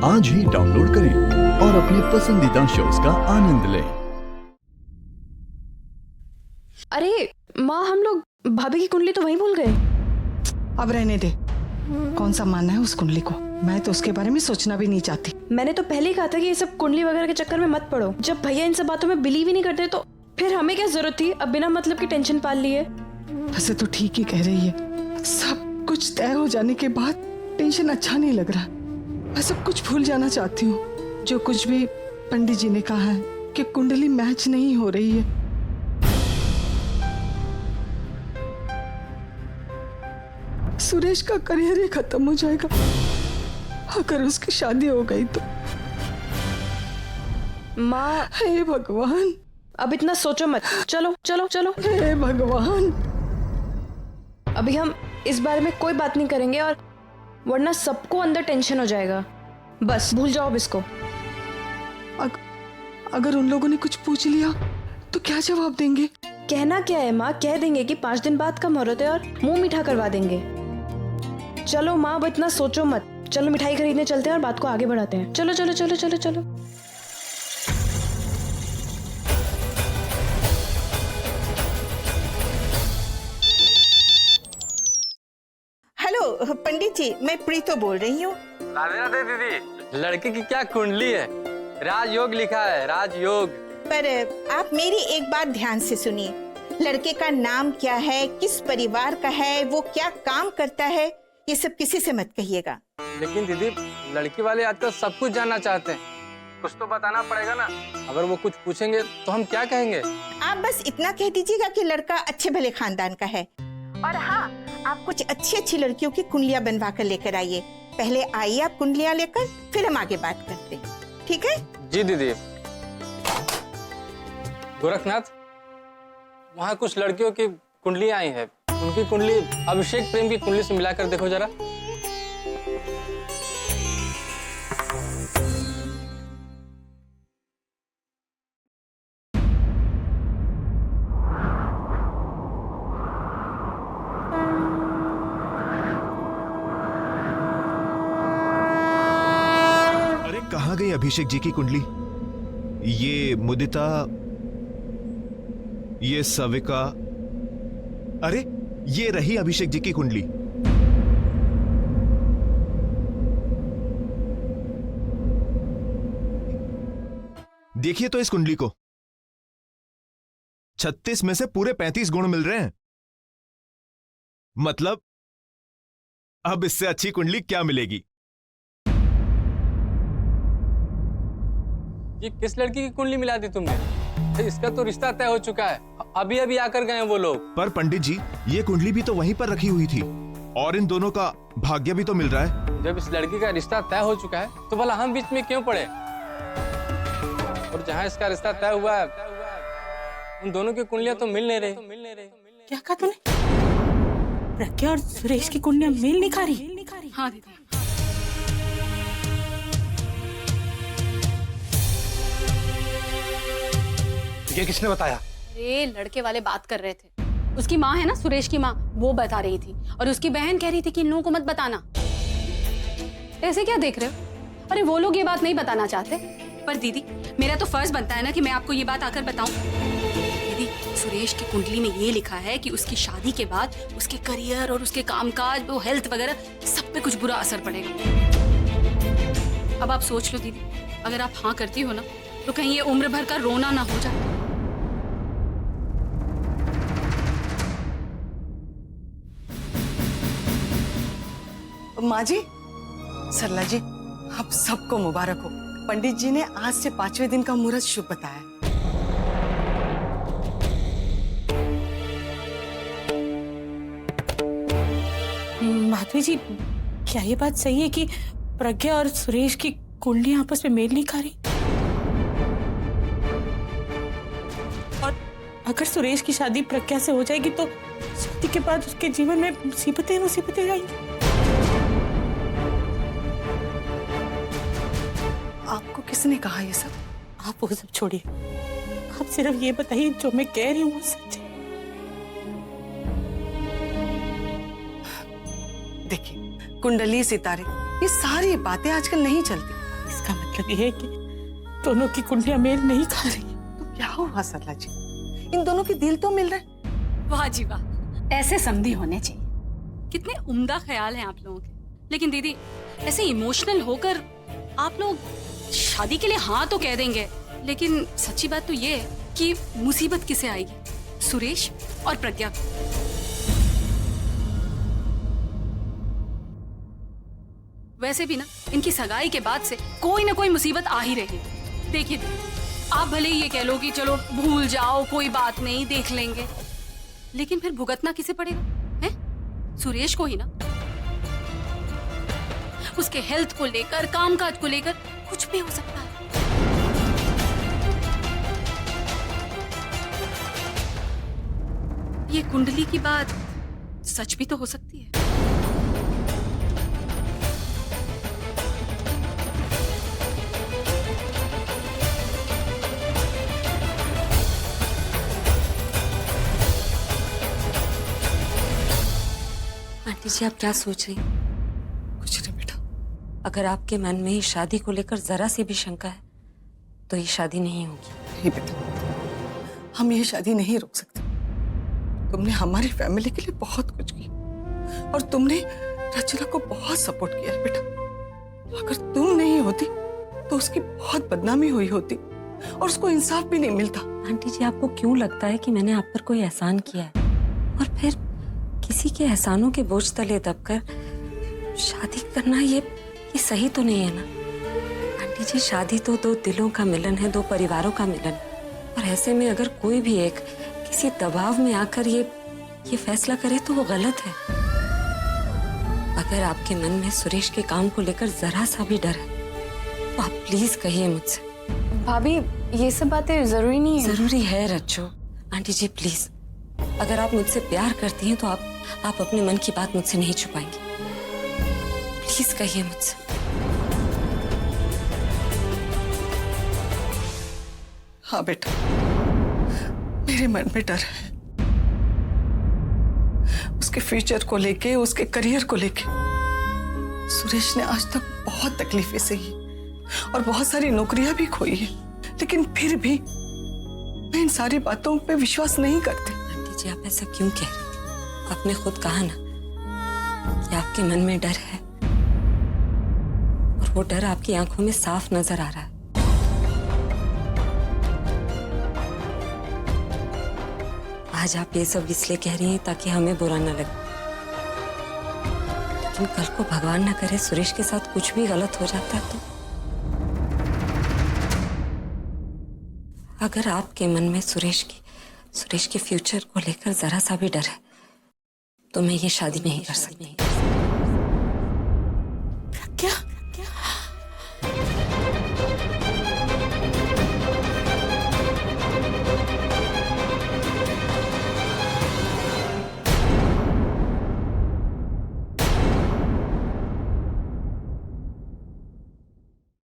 आज ही डाउनलोड करें और अपने पसंदीदा शोज का आनंद लें। अरे माँ, हम लोग भाभी की कुंडली तो वहीं भूल गए। अब रहने दे। कौन सा मानना है उस कुंडली को? मैं तो उसके बारे में सोचना भी नहीं चाहती। मैंने तो पहले ही कहा था कि ये सब कुंडली वगैरह के चक्कर में मत पड़ो। जब भैया इन सब बातों में बिलीव ही नहीं करते तो फिर हमें क्या जरूरत थी अब बिना मतलब की टेंशन पाल लिए। वैसे तो ठीक ही कह रही है। सब कुछ तय हो जाने के बाद टेंशन अच्छा नहीं लग रहा। मैं सब कुछ भूल जाना चाहती हूँ। जो कुछ भी पंडित जी ने कहा है कि कुंडली मैच नहीं हो रही है। सुरेश का करियर ही खत्म हो जाएगा अगर उसकी शादी हो गई तो। माँ, हे भगवान, अब इतना सोचो मत। चलो चलो चलो। हे भगवान। अभी हम इस बारे में कोई बात नहीं करेंगे और वरना सबको अंदर टेंशन हो जाएगा। बस भूल जाओ अब इसको। अगर उन लोगों ने कुछ पूछ लिया तो क्या जवाब देंगे? कहना क्या है माँ, कह देंगे कि 5 दिन बाद का मुहूर्त है और मुंह मीठा करवा देंगे। चलो माँ, अब इतना सोचो मत। चलो मिठाई खरीदने चलते हैं और बात को आगे बढ़ाते हैं। चलो चलो चलो चलो चलो। हेलो पंडित जी, मैं प्रीतो बोल रही हूँ। राधे राधे दीदी। लड़के की क्या कुंडली है, राजयोग लिखा है, राजयोग। पर आप मेरी एक बात ध्यान से सुनिए। लड़के का नाम क्या है, किस परिवार का है, वो क्या काम करता है, ये सब किसी से मत कहिएगा। लेकिन दीदी, लड़की वाले आजकल सब कुछ जानना चाहते हैं, कुछ तो बताना पड़ेगा ना। अगर वो कुछ पूछेंगे तो हम क्या कहेंगे? आप बस इतना कह दीजिएगा कि लड़का अच्छे भले खानदान का है। और हाँ, आप कुछ अच्छी अच्छी लड़कियों की कुंडलियां बनवा कर लेकर आइए। पहले आइए आप कुंडलियां लेकर, फिर हम आगे बात करते हैं, ठीक है? जी दीदी। गोरखनाथ, वहाँ कुछ लड़कियों की कुंडलियां आई है। उनकी कुंडली अभिषेक प्रेम की कुंडली से मिलाकर देखो जरा। कहाँ गई अभिषेक जी की कुंडली? ये मुदिता, ये सविका, अरे ये रही अभिषेक जी की कुंडली। देखिए तो इस कुंडली को, 36 में से पूरे 35 गुण मिल रहे हैं। मतलब अब इससे अच्छी कुंडली क्या मिलेगी? ये किस लड़की की कुंडली मिला दी तुमने? इसका तो रिश्ता तय हो चुका है, अभी अभी आकर गए वो लोग। पर पंडित जी, ये कुंडली भी तो वहीं पर रखी हुई थी और इन दोनों का भाग्य भी तो मिल रहा है। जब इस लड़की का रिश्ता तय हो चुका है तो भला हम बीच में क्यों पड़े? और जहाँ इसका रिश्ता तय हुआ है उन दोनों की कुंडलियां तो मिल नहीं रही। क्या कहा तूने? प्रज्ञा और सुरेश की कुंडलियां मेल नहीं खा रही? हाँ दीदी। ये किसने बताया? अरे लड़के वाले बात कर रहे थे। उसकी माँ है ना, सुरेश की माँ, वो बता रही थी और उसकी बहन कह रही थी कि इन लोगों को मत बताना। ऐसे क्या देख रहे हो? अरे वो लोग ये बात नहीं बताना चाहते, पर दीदी मेरा तो फर्ज बनता है ना कि मैं आपको ये बात आकर बताऊं। दीदी, सुरेश की कुंडली में ये लिखा है कि उसकी शादी के बाद उसके करियर और उसके कामकाज, वो हेल्थ वगैरह सब पे कुछ बुरा असर पड़ेगा। अब आप सोच लो दीदी, अगर आप हाँ करती हो ना तो कहीं ये उम्र भर का रोना ना हो जाए। माँ जी, सरला जी, आप सबको मुबारक हो। पंडित जी ने आज से 5वें दिन का मुहूर्त शुभ बताया। माधवी जी, क्या ये बात सही है कि प्रज्ञा और सुरेश की कुंडलियां आपस में मेल नहीं खा रही? और अगर सुरेश की शादी प्रज्ञा से हो जाएगी तो शादी के बाद उसके जीवन में मुसीबतें मुसीबतें आएंगी। आपको किसने कहा ये सब? आप वो सब छोड़िए, आप सिर्फ ये बताइए जो मैं कह रही हूँ वो सच है। देखिए, कुंडली, सितारे, ये सारी बातें आजकल नहीं चलती। इसका मतलब ये है कि दोनों की कुंडलियां मेल नहीं खा रही। तो क्या हुआ सरला जी, इन दोनों के दिल तो मिल रहे। वाह जी वाह, ऐसे समधी होने चाहिए। कितने उम्दा ख्याल हैं आप लोगों के। लेकिन दीदी, ऐसे इमोशनल होकर आप लोग शादी के लिए हाँ तो कह देंगे, लेकिन सच्ची बात तो ये है कि मुसीबत किसे आएगी, सुरेश और प्रज्ञा को। वैसे भी ना इनकी सगाई के बाद से कोई ना कोई मुसीबत आ ही रही है। देखिए आप भले ही ये कह लो कि चलो भूल जाओ, कोई बात नहीं, देख लेंगे, लेकिन फिर भुगतना किसे पड़ेगा? हैं? सुरेश को ही ना। उसके हेल्थ को लेकर, कामकाज को लेकर कुछ भी हो सकता है। ये कुंडली की बात सच भी तो हो सकती है। आंटी जी, आप क्या सोच रही? कुछ नहीं बेटा। अगर आपके मन में इस शादी को लेकर जरा सी भी शंका है तो ये शादी नहीं होगी। नहीं बेटा, हम ये शादी नहीं रोक सकते। तुमने हमारी फैमिली के लिए बहुत कुछ किया और तुमने रचना को बहुत सपोर्ट किया है बेटा। अगर तुम नहीं होती तो उसकी बहुत बदनामी हुई होती और उसको इंसाफ भी नहीं मिलता। आंटी जी, आपको क्यों लगता है कि मैंने आप पर कोई एहसान किया है और फिर किसी के एहसानों के बोझ तले दबकर शादी करना ये सही तो नहीं है ना? आंटी जी, शादी तो दो दिलों का मिलन है, दो परिवारों का मिलन। और ऐसे में अगर कोई भी एक किसी दबाव में आकर ये फैसला करे तो वो गलत है। अगर आपके मन में सुरेश के काम को लेकर जरा सा भी डर है तो आप प्लीज कहिए मुझसे। भाभी, ये सब बातें जरूरी नहीं है। जरूरी है रज्जो। आंटी जी प्लीज, अगर आप मुझसे प्यार करती हैं तो आप अपने मन की बात मुझसे नहीं छुपाएंगी। प्लीज कहिए मुझसे। हाँ बेटा, मेरे मन में डर है, उसके फ्यूचर को लेके, उसके करियर को लेके। सुरेश ने आज तक बहुत तकलीफें सही और बहुत सारी नौकरियां भी खोई है, लेकिन फिर भी मैं इन सारी बातों पे विश्वास नहीं करती। आंटी जी, आप ऐसा क्यों कह रही? आपने खुद कहा ना कि आपके मन में डर है और वो डर आपकी आंखों में साफ नजर आ रहा है। आज आप ये सब इसलिए कह रही हैं ताकि हमें बुरा न लगे, लेकिन कल को भगवान न करे सुरेश के साथ कुछ भी गलत हो जाता है तो? अगर आपके मन में सुरेश के फ्यूचर को लेकर जरा सा भी डर है तो मैं ये शादी नहीं कर सकती। क्या